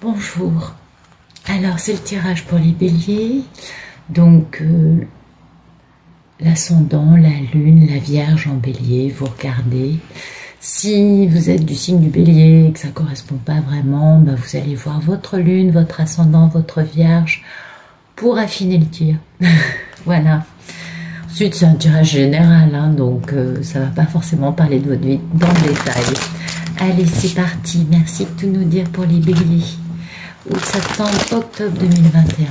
Bonjour. Alors, c'est le tirage pour les béliers. Donc, l'ascendant, la lune, la vierge en bélier, vous regardez. Si vous êtes du signe du bélier et que ça ne correspond pas vraiment, bah vous allez voir votre lune, votre ascendant, votre vierge pour affiner le tir. Voilà. Ensuite, c'est un tirage général, hein, donc ça ne va pas forcément parler de votre vie dans le détail. Allez, c'est parti. Merci de tout nous dire pour les béliers. Août, septembre, octobre 2021.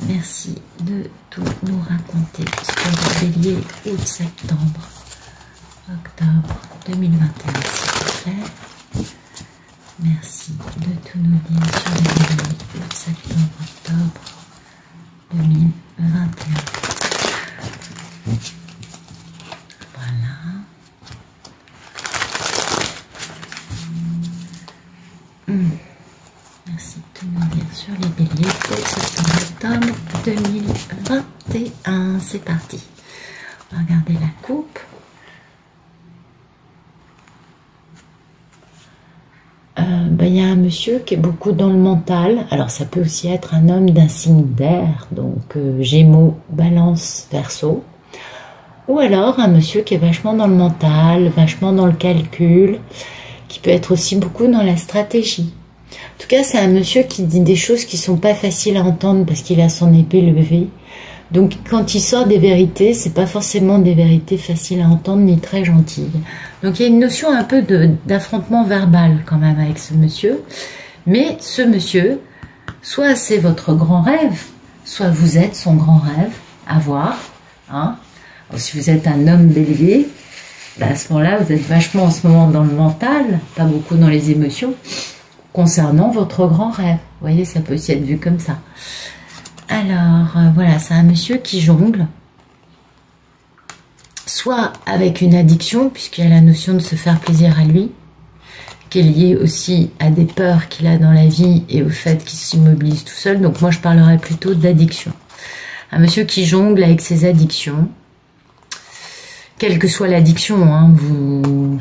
Merci de tout nous raconter sur les béliers, août, septembre, octobre 2021, s'il vous plaît. Merci de tout nous dire sur les béliers, août, septembre, octobre 2021. Voilà. Merci de tout nous dire sur les béliers, août, septembre, octobre 2021. C'est parti. On va regarder la coupe. Il y a un monsieur qui est beaucoup dans le mental. Alors ça peut aussi être un homme d'un signe d'air, donc Gémeaux, Balance, Verseau. Ou alors un monsieur qui est vachement dans le mental, vachement dans le calcul, qui peut être aussi beaucoup dans la stratégie. En tout cas, c'est un monsieur qui dit des choses qui sont pas faciles à entendre parce qu'il a son épée levée. Donc quand il sort des vérités, c'est pas forcément des vérités faciles à entendre ni très gentilles. Donc il y a une notion un peu d'affrontement verbal quand même avec ce monsieur. Mais ce monsieur, soit c'est votre grand rêve, soit vous êtes son grand rêve à voir. Hein. Alors, si vous êtes un homme bélier, bah à ce moment-là, vous êtes vachement en ce moment dans le mental, pas beaucoup dans les émotions, concernant votre grand rêve. Vous voyez, ça peut aussi être vu comme ça. Alors, voilà, c'est un monsieur qui jongle, soit avec une addiction, puisqu'il y a la notion de se faire plaisir à lui, qui est liée aussi à des peurs qu'il a dans la vie et au fait qu'il s'immobilise tout seul. Donc moi, je parlerais plutôt d'addiction. Un monsieur qui jongle avec ses addictions, quelle que soit l'addiction, hein,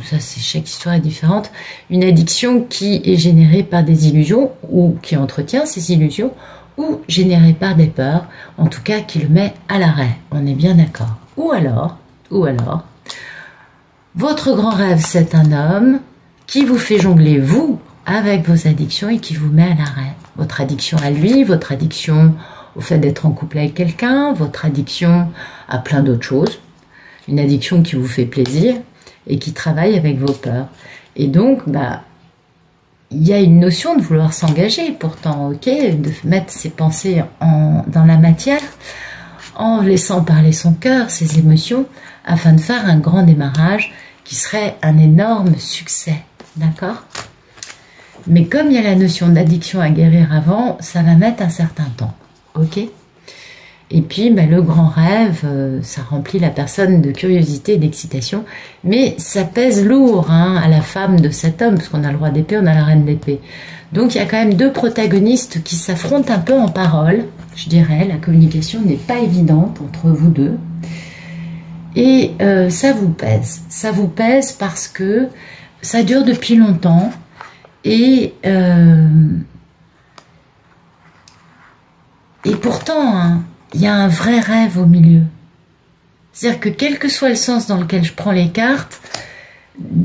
ça c'est chaque histoire est différente, une addiction qui est générée par des illusions, ou qui entretient ces illusions, ou généré par des peurs, en tout cas qui le met à l'arrêt, on est bien d'accord. Ou alors, votre grand rêve c'est un homme qui vous fait jongler vous avec vos addictions et qui vous met à l'arrêt. Votre addiction à lui, votre addiction au fait d'être en couple avec quelqu'un, votre addiction à plein d'autres choses, une addiction qui vous fait plaisir et qui travaille avec vos peurs. Et donc, il y a une notion de vouloir s'engager, pourtant, ok, de mettre ses pensées dans la matière, en laissant parler son cœur, ses émotions, afin de faire un grand démarrage qui serait un énorme succès, d'accord? Mais comme il y a la notion d'addiction à guérir avant, ça va mettre un certain temps, ok? Et puis, le grand rêve, ça remplit la personne de curiosité et d'excitation, mais ça pèse lourd hein, à la femme de cet homme, parce qu'on a le roi d'épée, on a la reine d'épée. Donc, il y a quand même deux protagonistes qui s'affrontent un peu en parole, je dirais. La communication n'est pas évidente entre vous deux. Et ça vous pèse. Ça vous pèse parce que ça dure depuis longtemps. Et pourtant... hein, il y a un vrai rêve au milieu. C'est-à-dire que quel que soit le sens dans lequel je prends les cartes,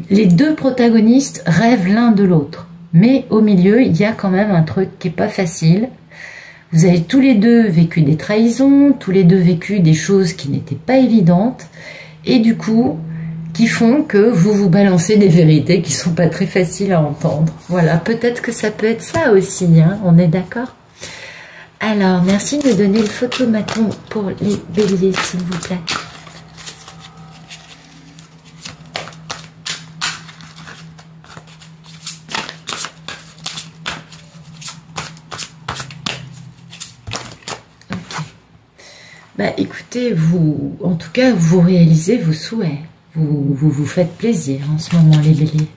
les deux protagonistes rêvent l'un de l'autre. Mais au milieu, il y a quand même un truc qui n'est pas facile. Vous avez tous les deux vécu des trahisons, tous les deux vécu des choses qui n'étaient pas évidentes, et du coup, qui font que vous vous balancez des vérités qui ne sont pas très faciles à entendre. Voilà, peut-être que ça peut être ça aussi, hein, on est d'accord ? Alors, merci de me donner le photomaton pour les béliers, s'il vous plaît. Okay. Écoutez, vous, en tout cas, vous réalisez vos souhaits. Vous faites plaisir en ce moment, les béliers.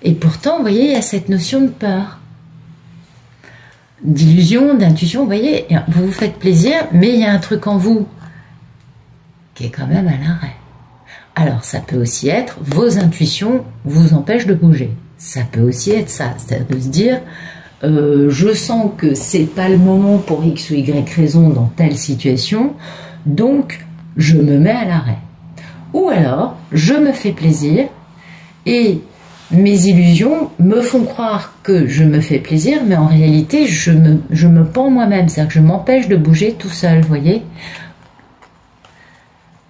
Et pourtant, vous voyez, il y a cette notion de peur. D'illusion, d'intuition, vous voyez, vous vous faites plaisir, mais il y a un truc en vous qui est quand même à l'arrêt. Alors, ça peut aussi être vos intuitions vous empêchent de bouger. Ça peut aussi être ça, c'est-à-dire de se dire je sens que c'est pas le moment pour X ou Y raison dans telle situation, donc je me mets à l'arrêt. Ou alors, je me fais plaisir et mes illusions me font croire que je me fais plaisir, mais en réalité, je me pends moi-même, c'est-à-dire que je m'empêche de bouger tout seul, vous voyez,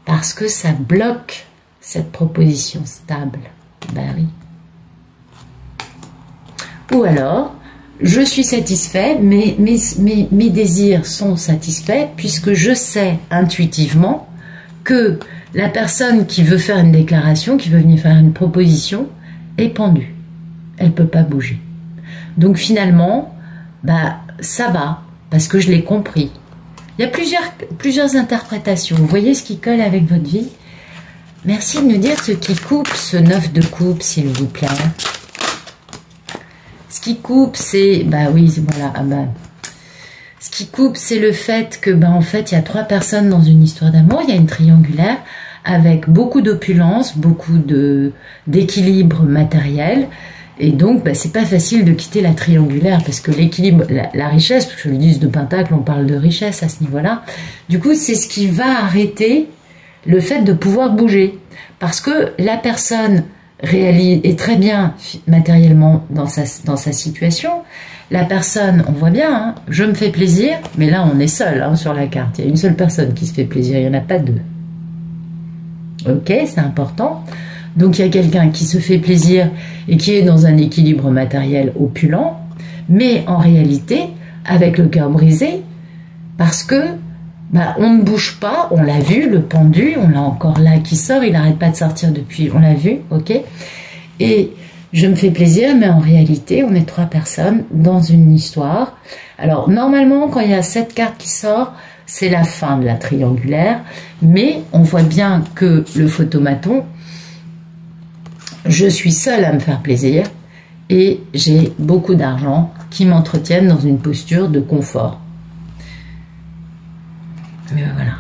parce que ça bloque cette proposition stable. Ben oui. Ou alors, je suis satisfait, mais mes désirs sont satisfaits puisque je sais intuitivement que la personne qui veut faire une déclaration, qui veut venir faire une proposition, est pendue. Elle ne peut pas bouger. Donc finalement, bah, ça va, parce que je l'ai compris. Il y a plusieurs interprétations. Vous voyez ce qui colle avec votre vie? Merci de nous dire ce qui coupe ce 9 de coupe, s'il vous plaît. Ce qui coupe, c'est... Bah oui, voilà. Ce qui coupe, c'est le fait que, en fait, il y a 3 personnes dans une histoire d'amour. Il y a une triangulaire avec beaucoup d'opulence, beaucoup d'équilibre matériel. Et donc, c'est pas facile de quitter la triangulaire parce que l'équilibre, la richesse, parce que le 10 de Pentacle, on parle de richesse à ce niveau-là. Du coup, c'est ce qui va arrêter le fait de pouvoir bouger. Parce que la personne est très bien matériellement dans sa situation. La personne, on voit bien, hein, je me fais plaisir, mais là, on est seul sur la carte. Il y a une seule personne qui se fait plaisir, il n'y en a pas 2. Ok, c'est important. Donc il y a quelqu'un qui se fait plaisir et qui est dans un équilibre matériel opulent, mais en réalité avec le cœur brisé, parce que on ne bouge pas, on l'a vu, le pendu, on l'a encore là qui sort, il n'arrête pas de sortir depuis, on l'a vu, ok. Et je me fais plaisir, mais en réalité on est 3 personnes dans une histoire. Alors normalement quand il y a cette carte qui sort, c'est la fin de la triangulaire, mais on voit bien que le photomaton, je suis seule à me faire plaisir et j'ai beaucoup d'argent qui m'entretiennent dans une posture de confort. Mais voilà.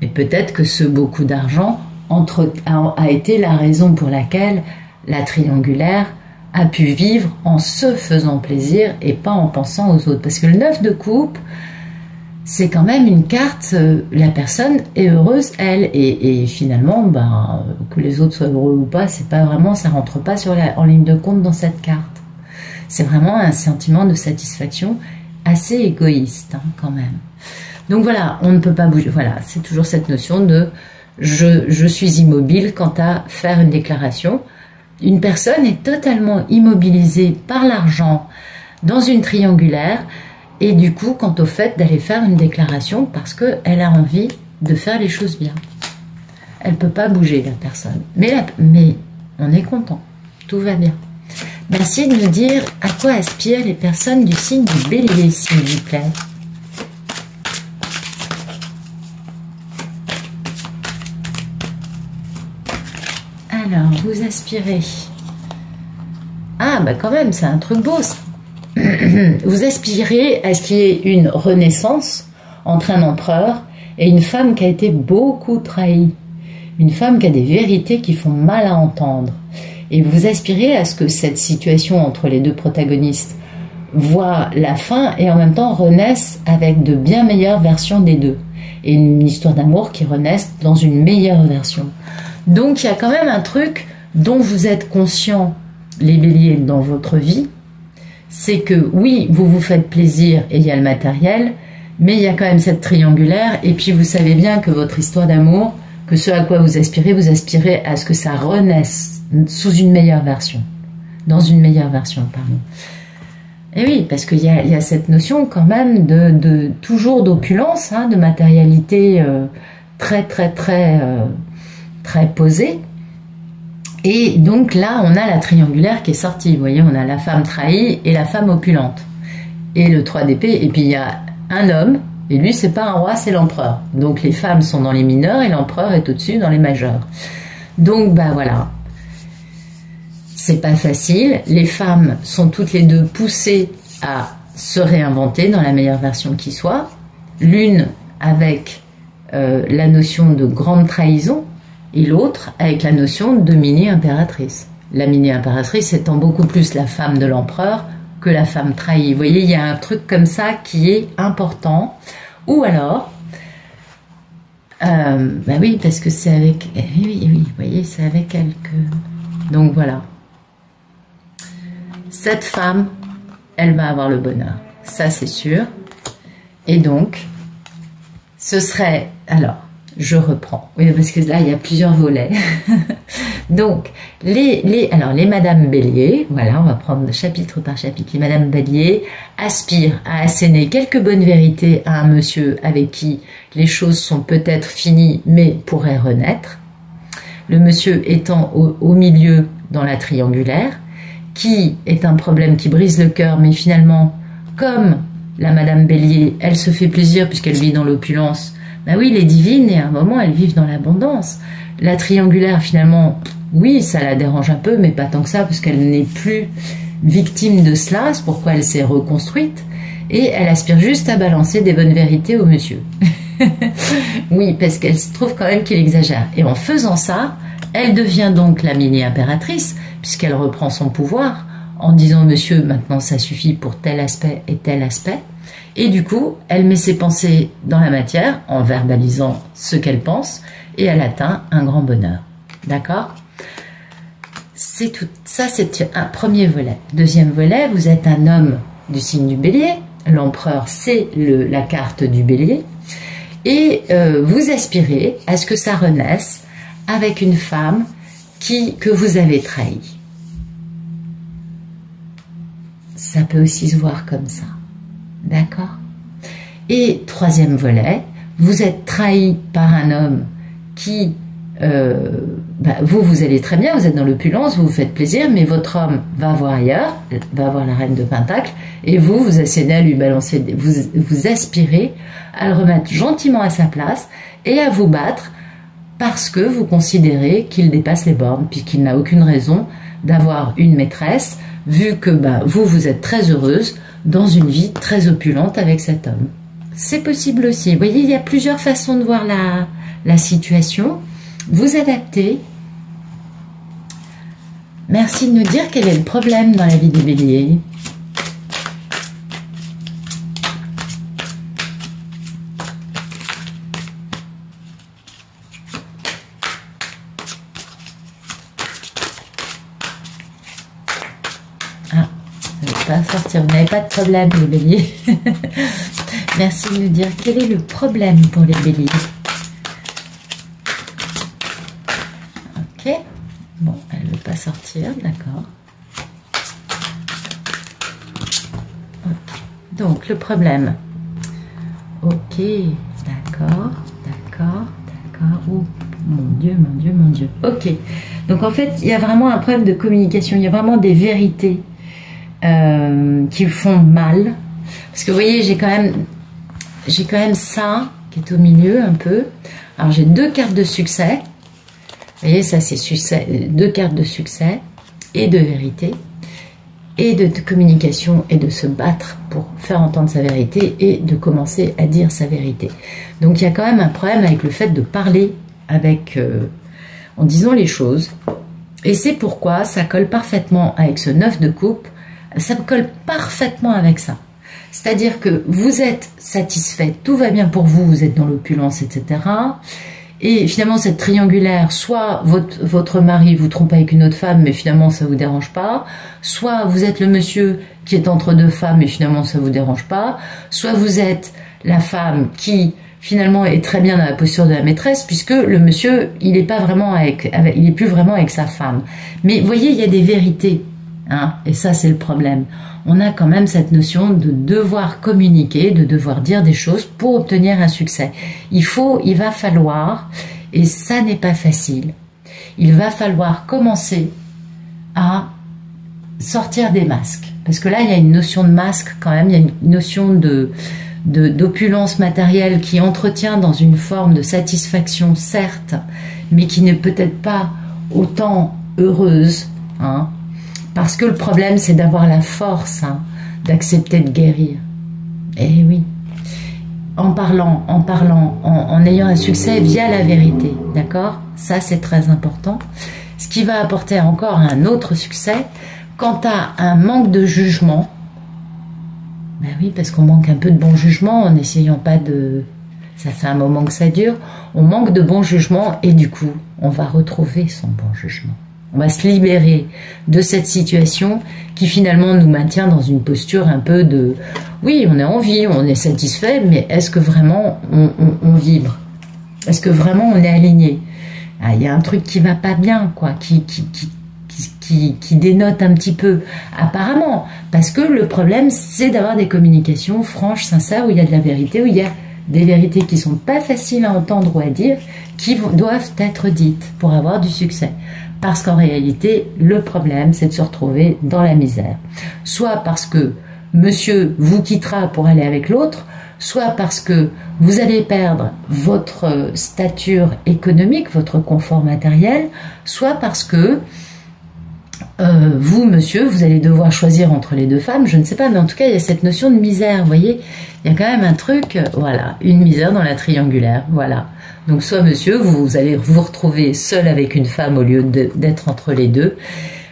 Et peut-être que ce beaucoup d'argent a été la raison pour laquelle la triangulaire a pu vivre en se faisant plaisir et pas en pensant aux autres. Parce que le 9 de coupe, c'est quand même une carte, la personne est heureuse, elle, et finalement, que les autres soient heureux ou pas, c'est pas vraiment, ça rentre pas en ligne de compte dans cette carte. C'est vraiment un sentiment de satisfaction assez égoïste, quand même. Donc voilà, on ne peut pas bouger, voilà, c'est toujours cette notion de je suis immobile quant à faire une déclaration. Une personne est totalement immobilisée par l'argent dans une triangulaire, et du coup, quant au fait d'aller faire une déclaration parce qu'elle a envie de faire les choses bien. Elle ne peut pas bouger, la personne. Mais on est content. Tout va bien. Merci de nous dire à quoi aspirent les personnes du signe du Bélier, s'il vous plaît. Alors, vous aspirez... Ah, quand même, c'est un truc beau, ça. Vous aspirez à ce qu'il y ait une renaissance entre un empereur et une femme qui a été beaucoup trahie. Une femme qui a des vérités qui font mal à entendre. Et vous aspirez à ce que cette situation entre les 2 protagonistes voit la fin et en même temps renaisse avec de bien meilleures versions des 2. Et une histoire d'amour qui renaisse dans une meilleure version. Donc il y a quand même un truc dont vous êtes conscient, les béliers, dans votre vie. C'est que oui, vous vous faites plaisir et il y a le matériel, mais il y a quand même cette triangulaire, et puis vous savez bien que votre histoire d'amour, que ce à quoi vous aspirez à ce que ça renaisse sous une meilleure version, dans une meilleure version, pardon. Et oui, parce qu'il y a cette notion quand même de toujours d'opulence, de matérialité très posée. Et donc là, on a la triangulaire qui est sortie. Vous voyez, on a la femme trahie et la femme opulente. Et le 3 d'épée. Et puis il y a un homme, et lui, c'est pas un roi, c'est l'empereur. Donc les femmes sont dans les mineurs et l'empereur est au-dessus dans les majeurs. Donc, voilà. C'est pas facile. Les femmes sont toutes les 2 poussées à se réinventer dans la meilleure version qui soit. L'une avec la notion de grande trahison, et l'autre avec la notion de mini-impératrice. La mini-impératrice étant beaucoup plus la femme de l'empereur que la femme trahie. Vous voyez, il y a un truc comme ça qui est important. Ou alors, bah oui, parce que c'est avec... Oui, vous voyez, c'est avec elle que... Donc voilà. Cette femme, elle va avoir le bonheur. Ça, c'est sûr. Et donc, ce serait... Alors, je reprends. Oui, parce que là, il y a plusieurs volets. Donc, alors, les Madame Bélier, voilà, on va prendre chapitre par chapitre. Les Madame Bélier aspirent à asséner quelques bonnes vérités à un monsieur avec qui les choses sont peut-être finies, mais pourraient renaître. Le monsieur étant au milieu dans la triangulaire, qui est un problème qui brise le cœur, mais finalement, comme la Madame Bélier, elle se fait plaisir puisqu'elle vit dans l'opulence. Ben oui, les divines, et à un moment, elles vivent dans l'abondance. La triangulaire, finalement, oui, ça la dérange un peu, mais pas tant que ça, parce qu'elle n'est plus victime de cela, c'est pourquoi elle s'est reconstruite, et elle aspire juste à balancer des bonnes vérités au monsieur. Oui, parce qu'elle se trouve quand même qu'il exagère. Et en faisant ça, elle devient donc la mini-impératrice, puisqu'elle reprend son pouvoir, en disant, monsieur, maintenant ça suffit pour tel aspect et tel aspect. Et du coup, elle met ses pensées dans la matière en verbalisant ce qu'elle pense et elle atteint un grand bonheur. D'accord? C'est tout. Ça, c'est un premier volet. Deuxième volet, vous êtes un homme du signe du Bélier. L'empereur, c'est la carte du Bélier. Et vous aspirez à ce que ça renaisse avec une femme que vous avez trahie. Ça peut aussi se voir comme ça. D'accord? Et troisième volet, vous êtes trahi par un homme qui, vous allez très bien, vous êtes dans l'opulence, vous vous faites plaisir, mais votre homme va voir ailleurs, va voir la reine de Pentacle, et vous essayez à lui balancer, vous aspirez à le remettre gentiment à sa place et à vous battre parce que vous considérez qu'il dépasse les bornes, puisqu'il n'a aucune raison d'avoir une maîtresse, vu que vous êtes très heureuse dans une vie très opulente avec cet homme. C'est possible aussi. Vous voyez, il y a plusieurs façons de voir la situation. Vous adaptez. Merci de nous dire quel est le problème dans la vie des béliers. Pas sortir, vous n'avez pas de problème les béliers. Merci de nous dire quel est le problème pour les béliers. Ok, bon, elle ne veut pas sortir, d'accord. Okay. Donc le problème, ok, d'accord, oh mon Dieu, ok. Donc en fait il y a vraiment un problème de communication, il y a vraiment des vérités qui font mal, parce que vous voyez, j'ai quand même ça qui est au milieu un peu. Alors j'ai deux cartes de succès, vous voyez, ça c'est succès, deux cartes de succès et de vérité et de communication et de se battre pour faire entendre sa vérité et de commencer à dire sa vérité. Donc il y a quand même un problème avec le fait de parler avec en disant les choses, et c'est pourquoi ça colle parfaitement avec ce 9 de coupe. Ça colle parfaitement avec ça. C'est-à-dire que vous êtes satisfait, tout va bien pour vous, vous êtes dans l'opulence, etc. Et finalement, cette triangulaire, soit votre mari vous trompe avec une autre femme, mais finalement, ça ne vous dérange pas. Soit vous êtes le monsieur qui est entre deux femmes, et finalement, ça ne vous dérange pas. Soit vous êtes la femme qui, finalement, est très bien dans la posture de la maîtresse, puisque le monsieur, il n'est plus vraiment avec sa femme. Mais vous voyez, il y a des vérités. Hein, et ça c'est le problème, on a quand même cette notion de devoir communiquer, de devoir dire des choses pour obtenir un succès. Il va falloir, et ça n'est pas facile, il va falloir commencer à sortir des masques, parce que là il y a une notion de masque quand même, il y a une notion d'opulence matérielle qui entretient dans une forme de satisfaction certes, mais qui n'est peut-être pas autant heureuse, hein. Parce que le problème, c'est d'avoir la force d'accepter de guérir. Eh oui. en ayant un succès via la vérité, d'accord? Ça, c'est très important. Ce qui va apporter encore un autre succès, quant à un manque de jugement, ben oui, parce qu'on manque un peu de bon jugement en n'essayant pas de... Ça fait un moment que ça dure. On manque de bon jugement et du coup, on va retrouver son bon jugement. On va se libérer de cette situation qui finalement nous maintient dans une posture un peu de... Oui, on est en vie, on est satisfait, mais est-ce que vraiment on vibre? Est-ce que vraiment on est aligné? Il y a un truc qui va pas bien, quoi, qui dénote un petit peu, apparemment. Parce que le problème, c'est d'avoir des communications franches, sincères, où il y a de la vérité, où il y a des vérités qui sont pas faciles à entendre ou à dire, qui doivent être dites pour avoir du succès. Parce qu'en réalité, le problème, c'est de se retrouver dans la misère. Soit parce que monsieur vous quittera pour aller avec l'autre, soit parce que vous allez perdre votre stature économique, votre confort matériel, soit parce que vous, monsieur, vous allez devoir choisir entre les deux femmes, je ne sais pas, mais en tout cas, il y a cette notion de misère, vous voyez, il y a quand même un truc, voilà, une misère dans la triangulaire, voilà. Donc, soit monsieur, vous allez vous retrouver seul avec une femme au lieu d'être entre les deux.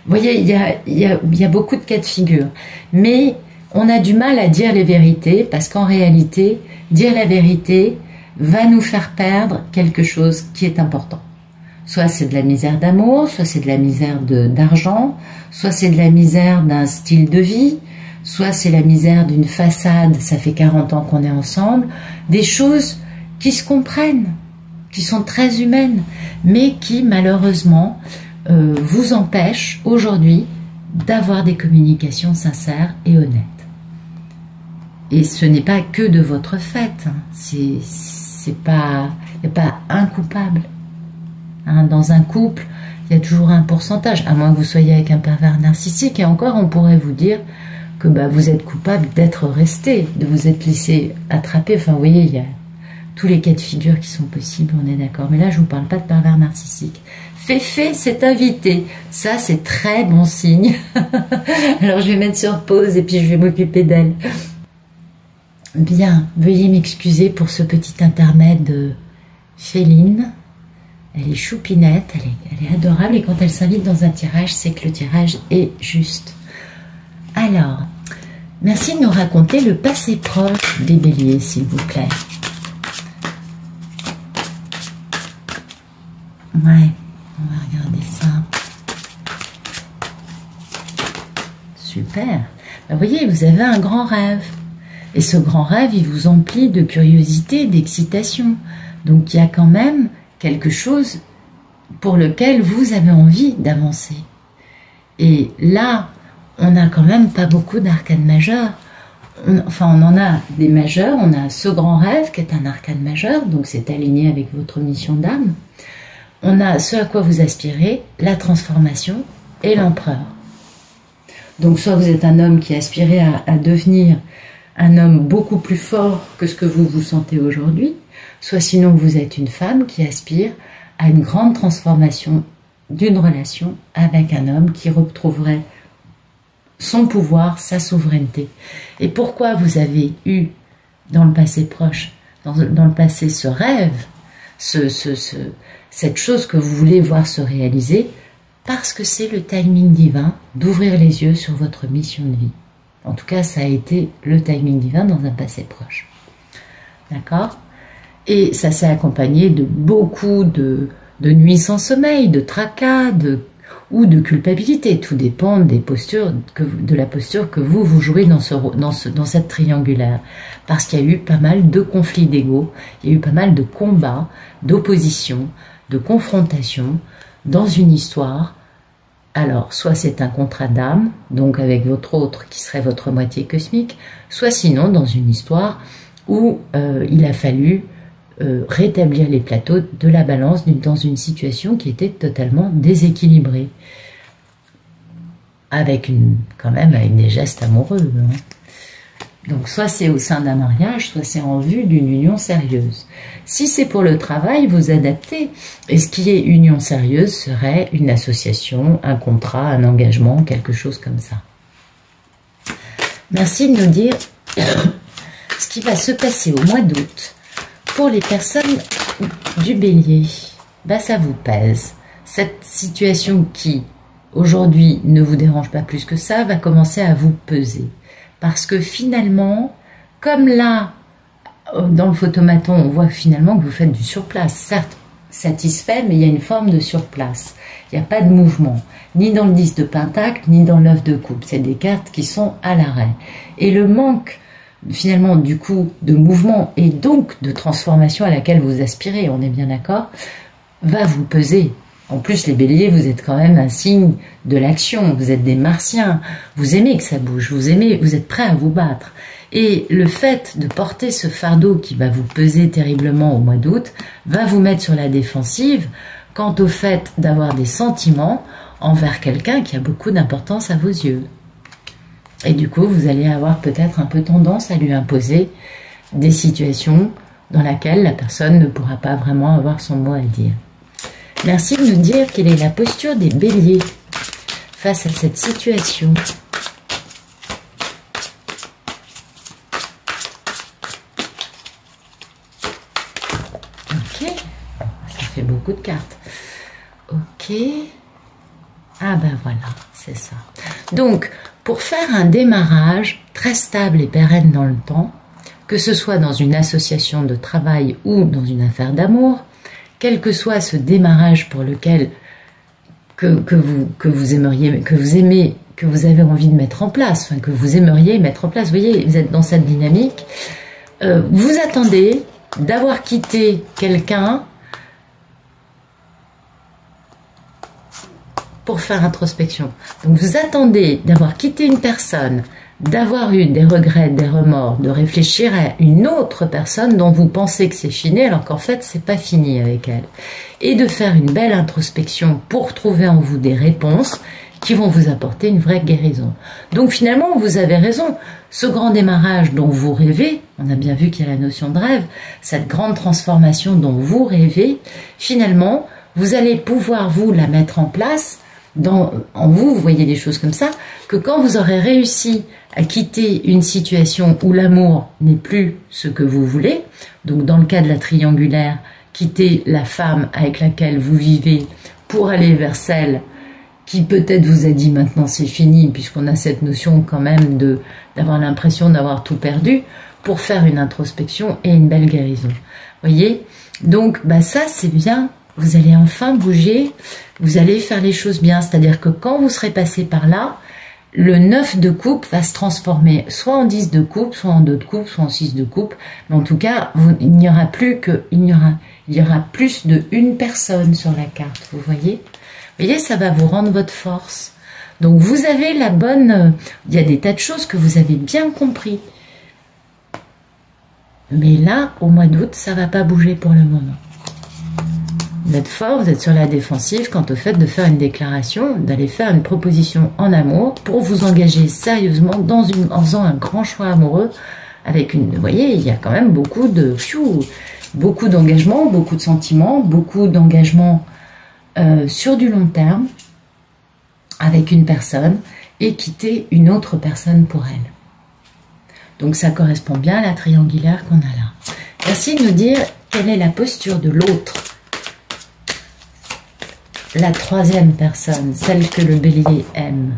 Vous voyez, il y a beaucoup de cas de figure, mais on a du mal à dire les vérités, parce qu'en réalité, dire la vérité va nous faire perdre quelque chose qui est important. Soit c'est de la misère d'amour, soit c'est de la misère d'argent, soit c'est de la misère d'un style de vie, soit c'est la misère d'une façade, ça fait 40 ans qu'on est ensemble, des choses qui se comprennent, qui sont très humaines, mais qui malheureusement vous empêchent aujourd'hui d'avoir des communications sincères et honnêtes. Et ce n'est pas que de votre fait, hein. Il n'y a pas un coupable. Hein, dans un couple, il y a toujours un pourcentage, à moins que vous soyez avec un pervers narcissique, et encore on pourrait vous dire que vous êtes coupable d'être resté, de vous être laissé attraper, enfin vous voyez, il y a tous les cas de figure qui sont possibles, on est d'accord, mais là je ne vous parle pas de pervers narcissique. Féfé s'est invité, ça c'est très bon signe, alors je vais mettre sur pause et puis je vais m'occuper d'elle. Bien, veuillez m'excuser pour ce petit intermède féline. Elle est choupinette, elle est adorable, et quand elle s'invite dans un tirage, c'est que le tirage est juste. Alors, merci de nous raconter le passé proche des béliers, s'il vous plaît. Ouais, on va regarder ça. Super. Vous voyez, vous avez un grand rêve. Et ce grand rêve, il vous emplit de curiosité, d'excitation. Donc, il y a quand même quelque chose pour lequel vous avez envie d'avancer. Et là, on n'a quand même pas beaucoup d'arcanes majeures. Enfin, on en a des majeurs, on a ce grand rêve qui est un arcane majeur, donc c'est aligné avec votre mission d'âme. On a ce à quoi vous aspirez, la transformation et l'empereur. Donc soit vous êtes un homme qui aspirez à devenir un homme beaucoup plus fort que ce que vous vous sentez aujourd'hui, soit sinon vous êtes une femme qui aspire à une grande transformation d'une relation avec un homme qui retrouverait son pouvoir, sa souveraineté. Et pourquoi vous avez eu dans le passé proche, dans le passé ce rêve, cette chose que vous voulez voir se réaliser? Parce que c'est le timing divin d'ouvrir les yeux sur votre mission de vie. En tout cas, ça a été le timing divin dans un passé proche. D'accord? Et ça s'est accompagné de beaucoup de nuits sans sommeil, de tracas, ou de culpabilité. Tout dépend des postures de la posture que vous jouez dans cette triangulaire. Parce qu'il y a eu pas mal de conflits d'ego, il y a eu pas mal de combats, d'opposition, de confrontation dans une histoire. Alors, soit c'est un contrat d'âme, donc avec votre autre qui serait votre moitié cosmique, soit sinon dans une histoire où il a fallu rétablir les plateaux de la balance dans une situation qui était totalement déséquilibrée. Quand même avec des gestes amoureux. Hein. Donc soit c'est au sein d'un mariage, soit c'est en vue d'une union sérieuse. Si c'est pour le travail, vous adaptez. Et ce qui est union sérieuse serait une association, un contrat, un engagement, quelque chose comme ça. Merci de nous dire ce qui va se passer au mois d'août pour les personnes du Bélier, bah ça vous pèse. Cette situation qui, aujourd'hui, ne vous dérange pas plus que ça, va commencer à vous peser. Parce que finalement, comme là, dans le photomaton, on voit finalement que vous faites du surplace. Certes, satisfait, mais il y a une forme de surplace. Il n'y a pas de mouvement, ni dans le 10 de pentacle, ni dans l'œuf de coupe. C'est des cartes qui sont à l'arrêt. Et le manque, finalement, du coup, de mouvement et donc de transformation à laquelle vous aspirez, on est bien d'accord, va vous peser. En plus, les béliers, vous êtes quand même un signe de l'action. Vous êtes des martiens. Vous aimez que ça bouge. Vous êtes prêts à vous battre. Et le fait de porter ce fardeau qui va vous peser terriblement au mois d'août va vous mettre sur la défensive quant au fait d'avoir des sentiments envers quelqu'un qui a beaucoup d'importance à vos yeux. Et du coup, vous allez avoir peut-être un peu tendance à lui imposer des situations dans lesquelles la personne ne pourra pas vraiment avoir son mot à dire. Merci de nous dire quelle est la posture des béliers face à cette situation. Ok, ça fait beaucoup de cartes. Ok, ah ben voilà, c'est ça. Donc, pour faire un démarrage très stable et pérenne dans le temps, que ce soit dans une association de travail ou dans une affaire d'amour, quel que soit ce démarrage pour lequel que vous aimez, que vous avez envie de mettre en place, enfin que vous aimeriez mettre en place, vous voyez, vous êtes dans cette dynamique, vous attendez d'avoir quitté quelqu'un pour faire introspection. Donc vous attendez d'avoir quitté une personne, d'avoir eu des regrets, des remords, de réfléchir à une autre personne dont vous pensez que c'est fini alors qu'en fait c'est pas fini avec elle, et de faire une belle introspection pour trouver en vous des réponses qui vont vous apporter une vraie guérison. Donc finalement vous avez raison, ce grand démarrage dont vous rêvez, on a bien vu qu'il y a la notion de rêve, cette grande transformation dont vous rêvez, finalement vous allez pouvoir vous la mettre en place en vous, vous voyez les choses comme ça, que quand vous aurez réussi à quitter une situation où l'amour n'est plus ce que vous voulez, donc dans le cas de la triangulaire, quitter la femme avec laquelle vous vivez pour aller vers celle qui peut-être vous a dit maintenant c'est fini, puisqu'on a cette notion quand même d'avoir l'impression d'avoir tout perdu, pour faire une introspection et une belle guérison. Voyez, donc bah ça c'est bien. Vous allez enfin bouger, vous allez faire les choses bien. C'est-à-dire que quand vous serez passé par là, le 9 de coupe va se transformer soit en 10 de coupe, soit en 2 de coupe, soit en 6 de coupe. Mais en tout cas, il n'y aura plus il y aura plus de une personne sur la carte, vous voyez. Vous voyez, ça va vous rendre votre force. Donc vous avez la bonne... il y a des tas de choses que vous avez bien compris. Mais là, au mois d'août, ça ne va pas bouger pour le moment. Vous êtes fort, vous êtes sur la défensive quant au fait de faire une déclaration, d'aller faire une proposition en amour pour vous engager sérieusement en faisant un grand choix amoureux avec une... Vous voyez, il y a quand même beaucoup d'engagement, beaucoup de sentiments, beaucoup d'engagement sur du long terme avec une personne et quitter une autre personne pour elle. Donc ça correspond bien à la triangulaire qu'on a là. Merci de nous dire quelle est la posture de l'autre. La troisième personne, celle que le bélier aime.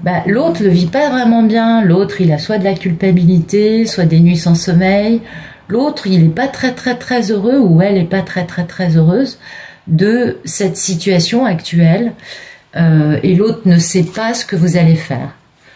Bah, l'autre ne le vit pas vraiment bien. L'autre, il a soit de la culpabilité, soit des nuits sans sommeil. L'autre, il n'est pas très heureux, ou elle n'est pas très heureuse de cette situation actuelle. Et l'autre ne sait pas ce que vous allez faire.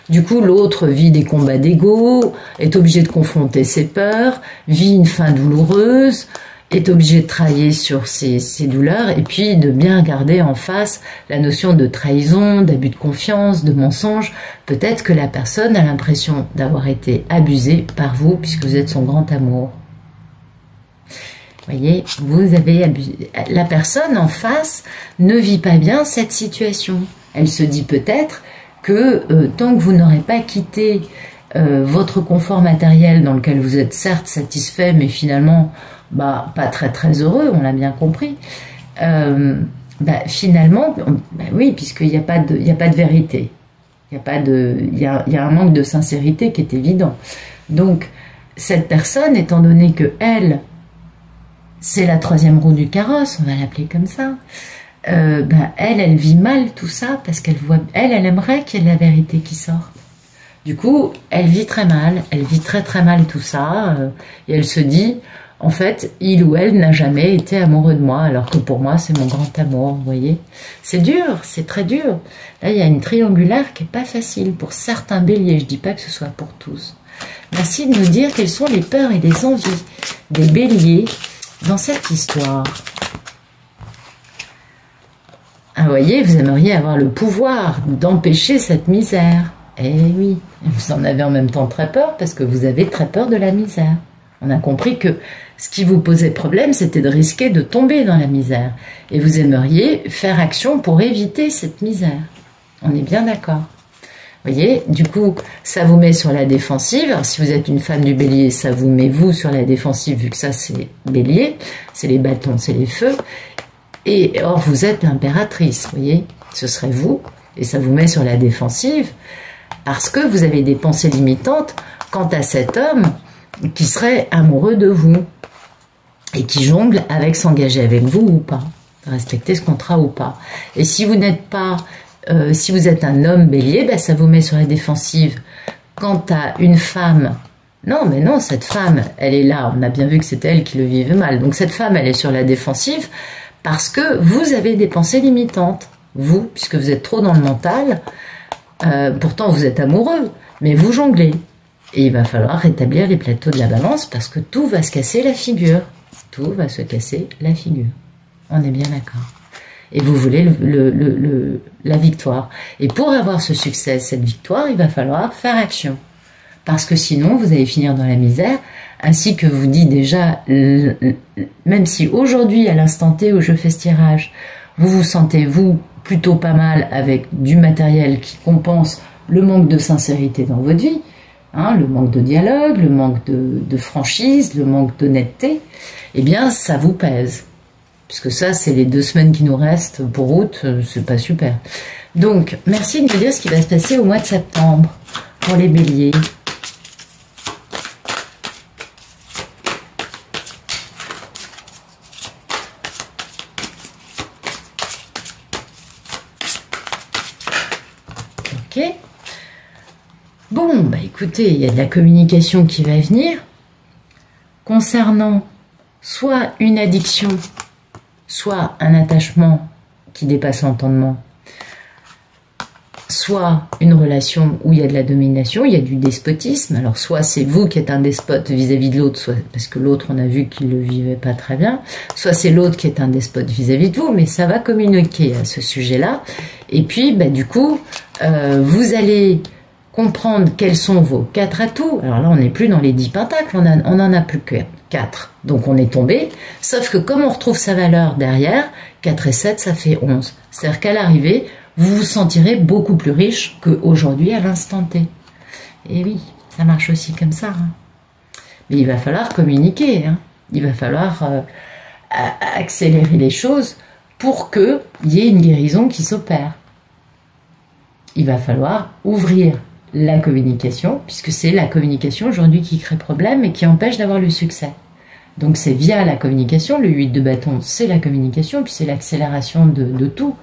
Du coup, l'autre vit des combats d'ego, est obligé de confronter ses peurs, vit une fin douloureuse, est obligé de travailler sur ses douleurs et puis de bien garder en face la notion de trahison, d'abus de confiance, de mensonge. Peut-être que la personne a l'impression d'avoir été abusée par vous puisque vous êtes son grand amour. Voyez, vous avez abusé. La personne en face ne vit pas bien cette situation. Elle se dit peut-être que tant que vous n'aurez pas quitté votre confort matériel dans lequel vous êtes certes satisfait, mais finalement bah, pas très heureux, on l'a bien compris, finalement, oui, puisqu'il n'y a pas de vérité, il y a un manque de sincérité qui est évident. Donc, cette personne, étant donné que elle, c'est la troisième roue du carrosse, on va l'appeler comme ça, elle vit mal tout ça parce qu'elle voit, elle aimerait qu'il y ait de la vérité qui sorte. Du coup, elle vit très mal, elle vit très très mal tout ça, et elle se dit, en fait, il ou elle n'a jamais été amoureux de moi, alors que pour moi, c'est mon grand amour, vous voyez. C'est dur, c'est très dur. Là, il y a une triangulaire qui n'est pas facile pour certains béliers, je ne dis pas que ce soit pour tous. Merci de nous dire quelles sont les peurs et les envies des béliers dans cette histoire. Ah, vous voyez, vous aimeriez avoir le pouvoir d'empêcher cette misère. Eh oui, vous en avez en même temps très peur parce que vous avez très peur de la misère. On a compris que ce qui vous posait problème, c'était de risquer de tomber dans la misère. Et vous aimeriez faire action pour éviter cette misère. On est bien d'accord. Vous voyez, du coup, ça vous met sur la défensive. Alors, si vous êtes une femme du bélier, ça vous met vous sur la défensive, vu que ça, c'est bélier. C'est les bâtons, c'est les feux. Et or, vous êtes l'impératrice, vous voyez. Ce serait vous. Et ça vous met sur la défensive parce que vous avez des pensées limitantes quant à cet homme qui serait amoureux de vous et qui jongle avec s'engager avec vous ou pas, respecter ce contrat ou pas. Et si vous n'êtes pas, si vous êtes un homme bélier, ben ça vous met sur la défensive. Quant à une femme, non mais non, cette femme, elle est là, on a bien vu que c'était elle qui le vivait mal, donc cette femme, elle est sur la défensive parce que vous avez des pensées limitantes, vous, puisque vous êtes trop dans le mental, pourtant vous êtes amoureux, mais vous jonglez. Et il va falloir rétablir les plateaux de la balance parce que tout va se casser la figure. Tout va se casser la figure. On est bien d'accord. Et vous voulez la victoire. Et pour avoir ce succès, cette victoire, il va falloir faire action. Parce que sinon, vous allez finir dans la misère. Ainsi que vous dit déjà, même si aujourd'hui, à l'instant T où je fais ce tirage, vous vous sentez, vous, plutôt pas mal avec du matériel qui compense le manque de sincérité dans votre vie, hein, le manque de dialogue, le manque de franchise, le manque d'honnêteté, eh bien ça vous pèse. Puisque ça, c'est les 2 semaines qui nous restent pour août, c'est pas super. Donc, merci de me dire ce qui va se passer au mois de septembre pour les béliers. Ok. Bon, bah écoutez, il y a de la communication qui va venir concernant soit une addiction, soit un attachement qui dépasse l'entendement, soit une relation où il y a de la domination, il y a du despotisme. Alors soit c'est vous qui êtes un despote vis-à-vis de l'autre, soit parce que l'autre on a vu qu'il ne le vivait pas très bien, soit c'est l'autre qui est un despote vis-à-vis de vous, mais ça va communiquer à ce sujet-là. Et puis bah, du coup, vous allez comprendre quels sont vos 4 atouts. Alors là, on n'est plus dans les 10 pentacles, on en a plus que 4. Donc on est tombé, sauf que comme on retrouve sa valeur derrière, 4 et 7, ça fait 11. C'est-à-dire qu'à l'arrivée, vous vous sentirez beaucoup plus riche qu'aujourd'hui à l'instant T. Et oui, ça marche aussi comme ça. Hein. Mais il va falloir communiquer, hein. Il va falloir accélérer les choses pour qu'il y ait une guérison qui s'opère. Il va falloir ouvrir la communication, puisque c'est la communication aujourd'hui qui crée problème et qui empêche d'avoir le succès. Donc c'est via la communication, le 8 de bâton, c'est la communication, puis c'est l'accélération de tout,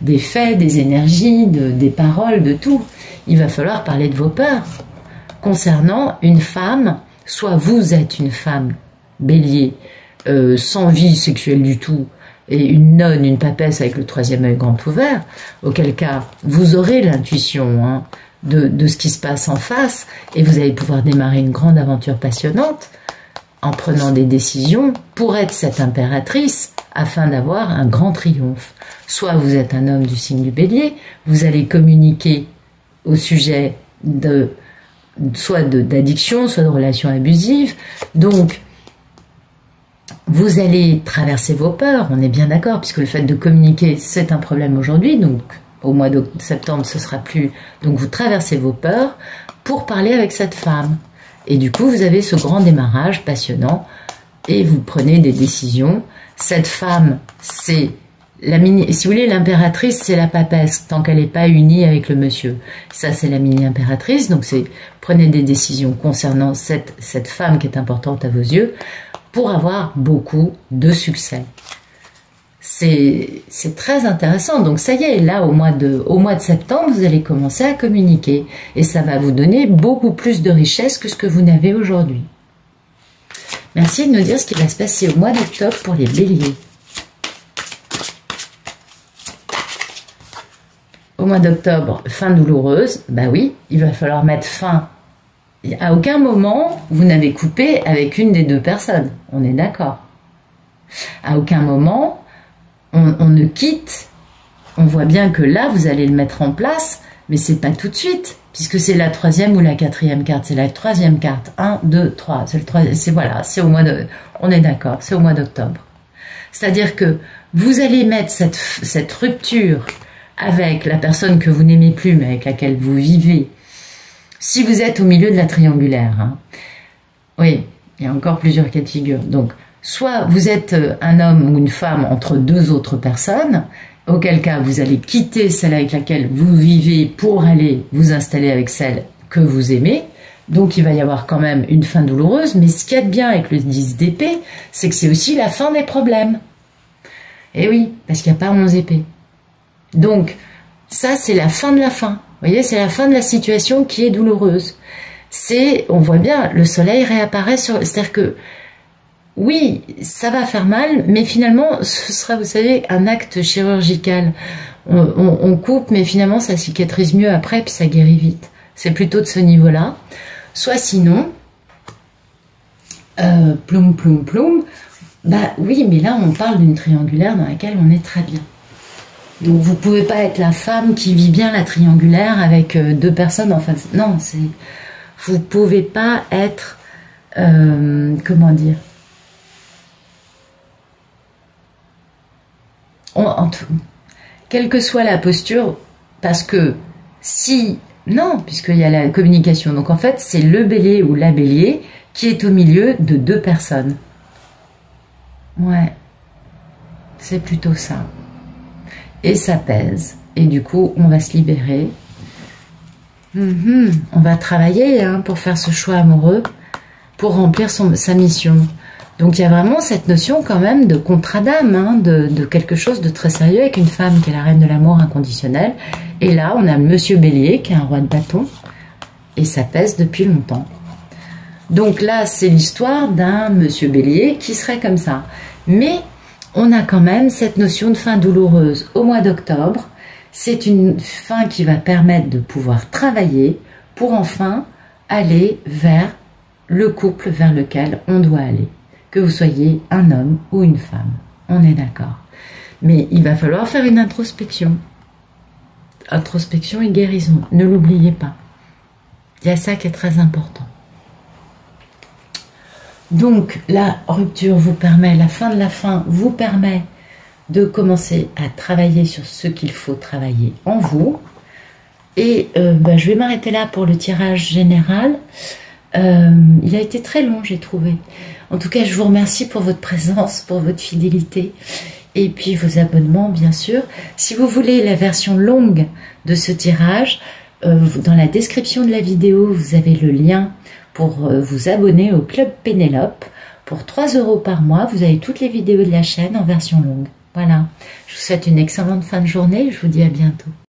des faits, des énergies, des paroles, de tout. Il va falloir parler de vos peurs. Concernant une femme, soit vous êtes une femme bélier, sans vie sexuelle du tout, et une nonne, une papesse avec le 3e œil grand ouvert, auquel cas vous aurez l'intuition, hein, de ce qui se passe en face, et vous allez pouvoir démarrer une grande aventure passionnante en prenant des décisions pour être cette impératrice afin d'avoir un grand triomphe. Soit vous êtes un homme du signe du bélier, vous allez communiquer au sujet soit d'addiction, soit de relations abusives, donc vous allez traverser vos peurs, on est bien d'accord, puisque le fait de communiquer, c'est un problème aujourd'hui, donc au mois de septembre, ce sera plus... Donc vous traversez vos peurs pour parler avec cette femme. Et du coup, vous avez ce grand démarrage passionnant et vous prenez des décisions. Cette femme, c'est Si vous voulez, l'impératrice, c'est la papesse, tant qu'elle n'est pas unie avec le monsieur. Ça, c'est la mini-impératrice. Donc, prenez des décisions concernant cette femme qui est importante à vos yeux pour avoir beaucoup de succès. C'est très intéressant. Donc, ça y est, là, au mois de septembre, vous allez commencer à communiquer. Et ça va vous donner beaucoup plus de richesse que ce que vous n'avez aujourd'hui. Merci de nous dire ce qui va se passer au mois d'octobre pour les béliers. Au mois d'octobre, fin douloureuse, bah oui, il va falloir mettre fin. À aucun moment, vous n'avez coupé avec une des deux personnes. On est d'accord. À aucun moment, on ne quitte. On voit bien que là, vous allez le mettre en place, mais c'est pas tout de suite, puisque c'est la troisième ou la quatrième carte. C'est la troisième carte. 1, 2, 3. C'est le troisième. Voilà, c'est au mois de. On est d'accord, c'est au mois d'octobre. C'est-à-dire que vous allez mettre cette rupture avec la personne que vous n'aimez plus, mais avec laquelle vous vivez. Si vous êtes au milieu de la triangulaire, hein. Oui, il y a encore plusieurs cas de figure. Donc, soit vous êtes un homme ou une femme entre deux autres personnes, auquel cas vous allez quitter celle avec laquelle vous vivez pour aller vous installer avec celle que vous aimez. Donc, il va y avoir quand même une fin douloureuse, mais ce qu'il y a de bien avec le 10 d'épée, c'est que c'est aussi la fin des problèmes. Et oui, parce qu'il n'y a pas 11 épées. Donc, ça, c'est la fin de la fin. Vous voyez, c'est la fin de la situation qui est douloureuse. On voit bien, le soleil réapparaît c'est-à-dire que, oui, ça va faire mal, mais finalement, ce sera, vous savez, un acte chirurgical. On coupe, mais finalement, ça cicatrise mieux après, puis ça guérit vite. C'est plutôt de ce niveau-là. Soit sinon, ploum, ploum, ploum, bah oui, mais là, on parle d'une triangulaire dans laquelle on est très bien. Donc vous pouvez pas être la femme qui vit bien la triangulaire avec deux personnes en face. Non, vous pouvez pas être comment dire. Quelle que soit la posture, parce que non, puisqu'il y a la communication. Donc en fait, c'est le bélier ou la bélier qui est au milieu de deux personnes. Ouais, c'est plutôt ça. Et ça pèse. Et du coup, on va se libérer. On va travailler pour faire ce choix amoureux, pour remplir sa mission. Donc, il y a vraiment cette notion quand même de contrat d'âme, de quelque chose de très sérieux avec une femme qui est la reine de l'amour inconditionnel. Et là, on a Monsieur Bélier qui est un roi de bâton. Et ça pèse depuis longtemps. Donc là, c'est l'histoire d'un Monsieur Bélier qui serait comme ça. Mais on a quand même cette notion de fin douloureuse au mois d'octobre. C'est une fin qui va permettre de pouvoir travailler pour enfin aller vers le couple vers lequel on doit aller. Que vous soyez un homme ou une femme. On est d'accord. Mais il va falloir faire une introspection. Introspection et guérison. Ne l'oubliez pas. Il y a ça qui est très important. Donc, la rupture vous permet, la fin de la fin vous permet de commencer à travailler sur ce qu'il faut travailler en vous. Et je vais m'arrêter là pour le tirage général. Il a été très long, j'ai trouvé. En tout cas, je vous remercie pour votre présence, pour votre fidélité. Et puis vos abonnements, bien sûr. Si vous voulez la version longue de ce tirage, dans la description de la vidéo, vous avez le lien pour vous abonner au Club Pénélope. Pour 3 € par mois, vous avez toutes les vidéos de la chaîne en version longue. Voilà. Je vous souhaite une excellente fin de journée. Je vous dis à bientôt.